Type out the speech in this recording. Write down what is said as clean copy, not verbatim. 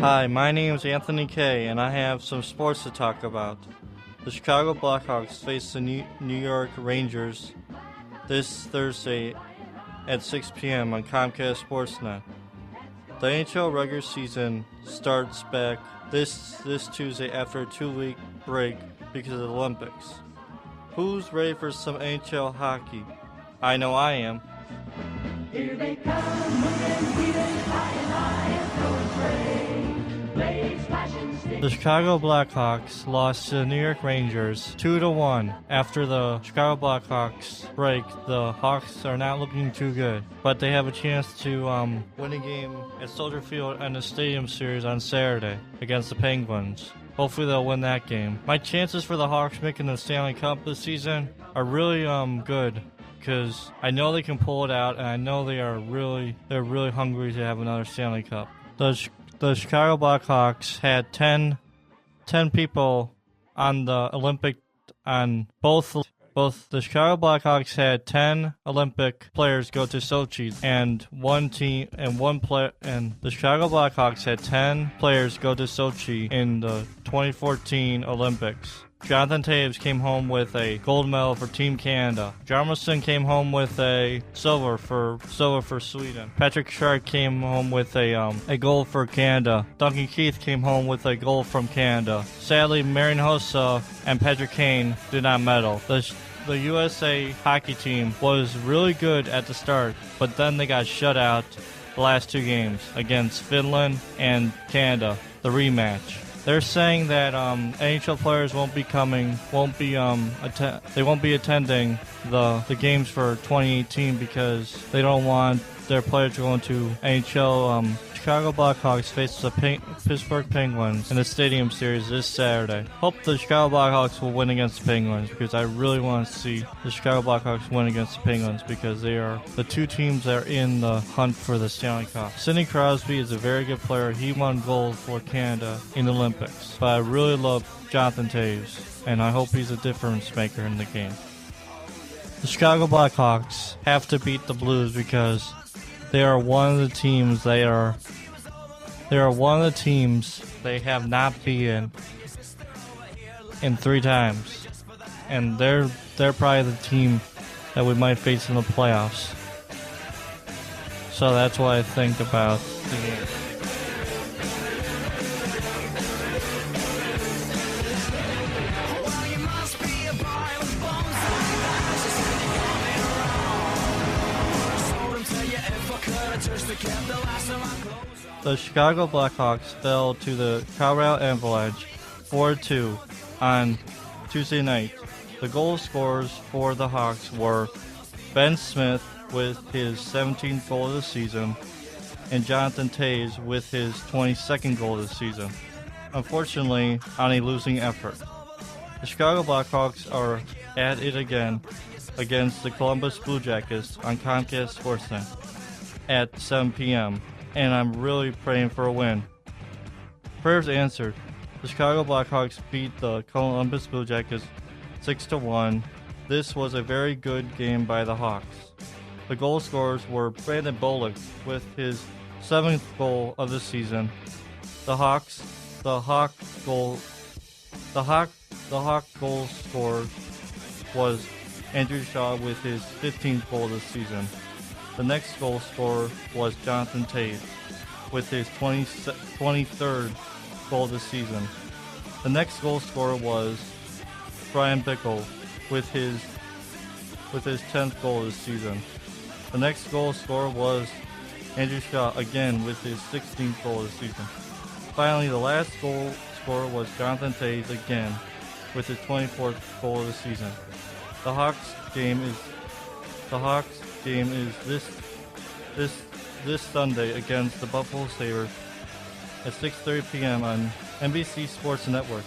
Hi, my name is Anthony Kay, and I have some sports to talk about. The Chicago Blackhawks face the New York Rangers this Thursday at 6 p.m. on Comcast Sportsnet. The NHL regular season starts back this Tuesday after a 2-week break because of the Olympics. Who's ready for some NHL hockey? I know I am. Here they come, moving, weaving, high and high, and throwing spray. Blades, flashing sticks. The Chicago Blackhawks lost to the New York Rangers 2-1. After the Chicago Blackhawks break, the Hawks are not looking too good, but they have a chance to win a game at Soldier Field and the Stadium Series on Saturday against the Penguins. Hopefully they'll win that game. My chances for the Hawks making the Stanley Cup this season are really good, because I know they can pull it out, and I know they're really hungry to have another Stanley Cup. The Chicago Blackhawks had 10 people on the Olympic on both the Chicago Blackhawks had 10 Olympic players go to Sochi, and the Chicago Blackhawks had 10 players go to Sochi in the 2014 Olympics. Jonathan Toews came home with a gold medal for Team Canada. Jarmelson came home with a silver for Sweden. Patrick Shark came home with a gold for Canada. Duncan Keith came home with a gold from Canada. Sadly, Marian Hossa and Patrick Kane did not medal. The USA hockey team was really good at the start, but then they got shut out the last two games against Finland and Canada, the rematch. They're saying that NHL players won't be attending the games for 2018 because they don't want their players going to NHL. Chicago Blackhawks face the Pittsburgh Penguins in the Stadium Series this Saturday. Hope the Chicago Blackhawks will win against the Penguins, because I really want to see the Chicago Blackhawks win against the Penguins, because they are the two teams that are in the hunt for the Stanley Cup. Sidney Crosby is a very good player. He won gold for Canada in the Olympics. But I really love Jonathan Toews, and I hope he's a difference maker in the game. The Chicago Blackhawks have to beat the Blues because they are one of the teams they have not beaten in 3 times, and they're probably the team that we might face in the playoffs. So that's what I think about the game. The Chicago Blackhawks fell to the Colorado Avalanche 4-2 on Tuesday night. The goal scorers for the Hawks were Ben Smith with his 17th goal of the season and Jonathan Toews with his 22nd goal of the season, unfortunately on a losing effort. The Chicago Blackhawks are at it again against the Columbus Blue Jackets on Comcast Sportsnet at 7 p.m., and I'm really praying for a win. Prayers answered. The Chicago Blackhawks beat the Columbus Blue Jackets 6-1. This was a very good game by the Hawks. The goal scorers were Brandon Bullock with his 7th goal of the season. The Hawk goal scorer was Andrew Shaw with his 15th goal of the season. The next goal scorer was Jonathan Toews with his 23rd goal of the season. The next goal scorer was Brian Bickle with his 10th goal of the season. The next goal scorer was Andrew Shaw again with his 16th goal of the season. Finally, the last goal scorer was Jonathan Toews again with his 24th goal of the season. The Hawks game is this Sunday against the Buffalo Sabres at 6:30 p.m. on NBC Sports Network.